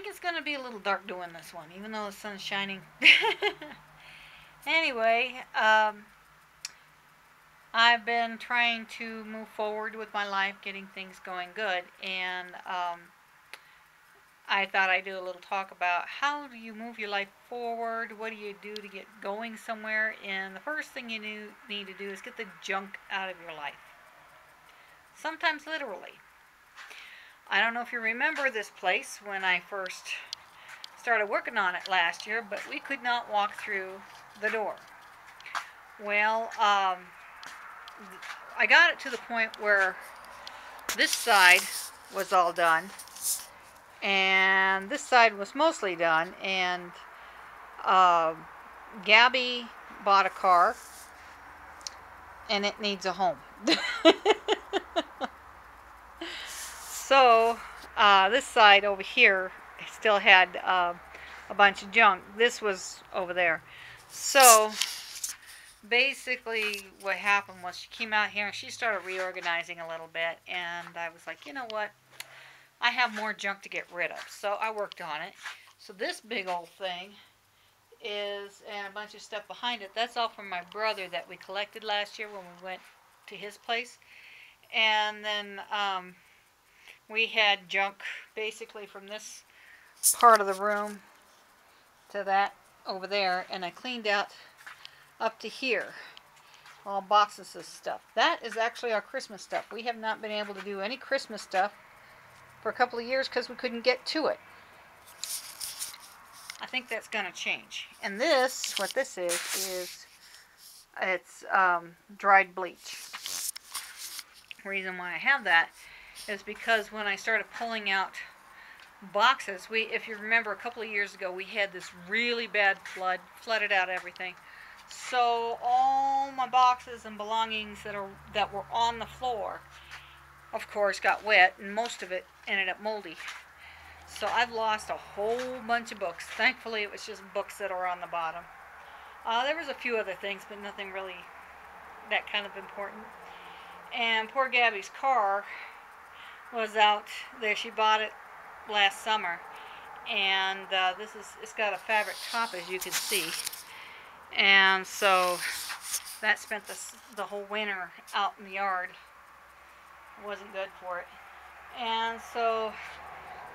think it's going to be a little dark doing this one, even though the sun's shining. Anyway, I've been trying to move forward with my life, getting things going good, and I thought I'd do a little talk about how do you move your life forward, what do you do to get going somewhere, and the first thing you need to do is get the junk out of your life. Sometimes literally. I don't know if you remember this place when I first started working on it last year, but we could not walk through the door. Well, I got it to the point where this side was all done, and this side was mostly done, and Gabby bought a car, and it needs a home. So, this side over here still had a bunch of junk. This was over there. So, basically what happened was she came out here and she started reorganizing a little bit. And I was like, you know what? I have more junk to get rid of. So, I worked on it. So, this big old thing is, and a bunch of stuff behind it, that's all from my brother that we collected last year when we went to his place. And then, we had junk basically from this part of the room to that over there, and I cleaned out up to here all boxes of stuff. That is actually our Christmas stuff. We have not been able to do any Christmas stuff for a couple of years because we couldn't get to it. I think that's going to change. And this, what this is it's dried bleach. The reason why I have that is because when I started pulling out boxes, if you remember a couple of years ago, we had this really bad flooded out everything. So all my boxes and belongings that were on the floor, of course, got wet, and most of it ended up moldy. So I've lost a whole bunch of books. Thankfully, it was just books that are on the bottom. There was a few other things, but nothing really that kind of important. And poor Gabby's car was out there. She bought it last summer, and it's got a fabric top, as you can see, and so that spent the whole winter out in the yard. It wasn't good for it. And so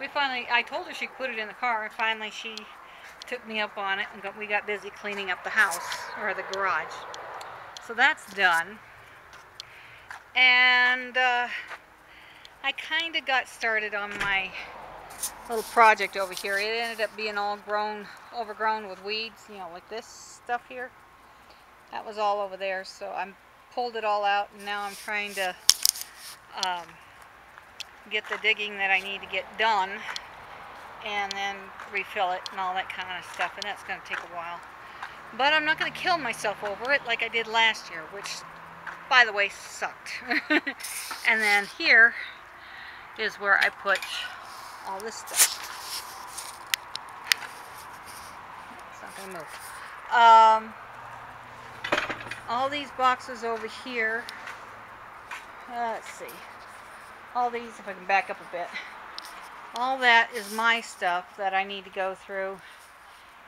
I told her she could put it in the car, and finally she took me up on it, and we got busy cleaning up the house, or the garage. So that's done. And I kind of got started on my little project over here. It ended up being all overgrown with weeds, you know, like this stuff here. That was all over there, so I pulled it all out, and now I'm trying to get the digging that I need to get done, and then refill it and all that kind of stuff, and that's going to take a while. But I'm not going to kill myself over it like I did last year, which, by the way, sucked. And then here is where I put all this stuff. It's not going to move. All these boxes over here. Let's see. All these, if I can back up a bit. All that is my stuff that I need to go through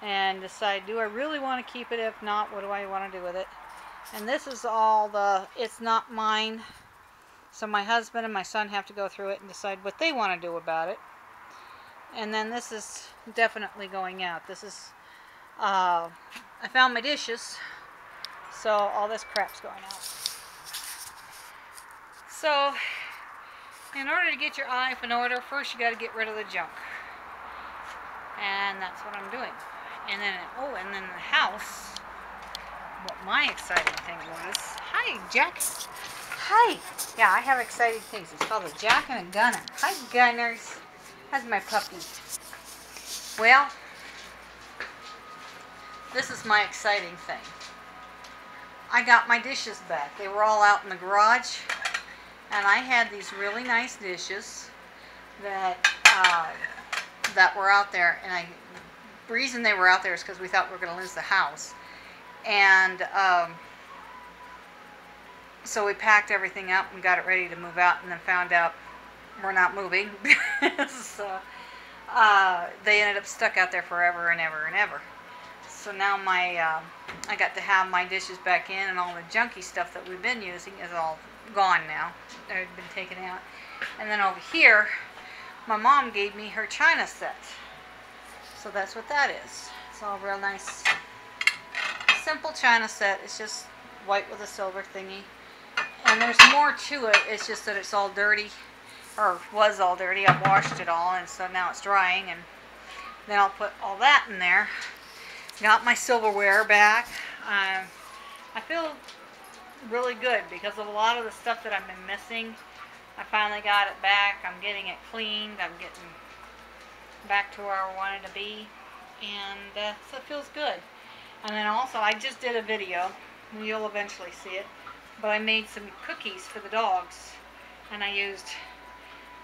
and decide, do I really want to keep it? If not, what do I want to do with it? And this is all it's not mine. So my husband and my son have to go through it and decide what they want to do about it. And then this is definitely going out. This is, I found my dishes. So all this crap's going out. So, in order to get your life in order, first you got to get rid of the junk. And that's what I'm doing. And then, and then the house, what my exciting thing was, hi Jack. Hi. Yeah, I have exciting things. It's called a Jack and a Gunner. Hi Gunners. How's my puppy? Well, this is my exciting thing. I got my dishes back. They were all out in the garage. And I had these really nice dishes that were out there. And the reason they were out there is because we thought we were going to lose the house. And so we packed everything up and got it ready to move out, and then found out we're not moving. So they ended up stuck out there forever and ever and ever. So now I got to have my dishes back in, and all the junky stuff that we've been using is all gone now. They've been taken out. And then over here, my mom gave me her china set. So that's what that is. It's all real nice, simple china set. It's just white with a silver thingy. And there's more to it. It's just that it's all dirty, or was all dirty. I washed it all, and so now it's drying. And then I'll put all that in there. Got my silverware back. I feel really good because of a lot of the stuff that I've been missing. I finally got it back. I'm getting it cleaned. I'm getting back to where I wanted to be. And so it feels good. And then also, I just did a video. You'll eventually see it. But I made some cookies for the dogs. And I used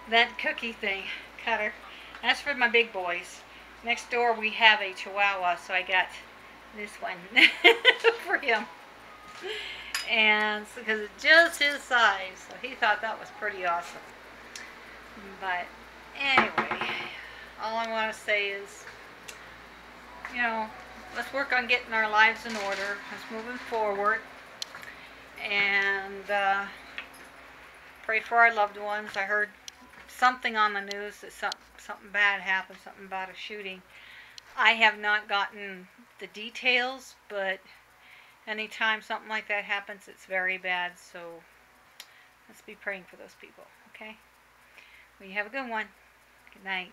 that cookie thing, cutter. That's for my big boys. Next door we have a Chihuahua, so I got this one for him. And because it's just his size, so he thought that was pretty awesome. But anyway, all I want to say is, you know, let's work on getting our lives in order. Let's moving forward. And pray for our loved ones. I heard something on the news that something bad happened, something about a shooting. I have not gotten the details, but anytime something like that happens, it's very bad. So let's be praying for those people, okay? Well, you have a good one. Good night.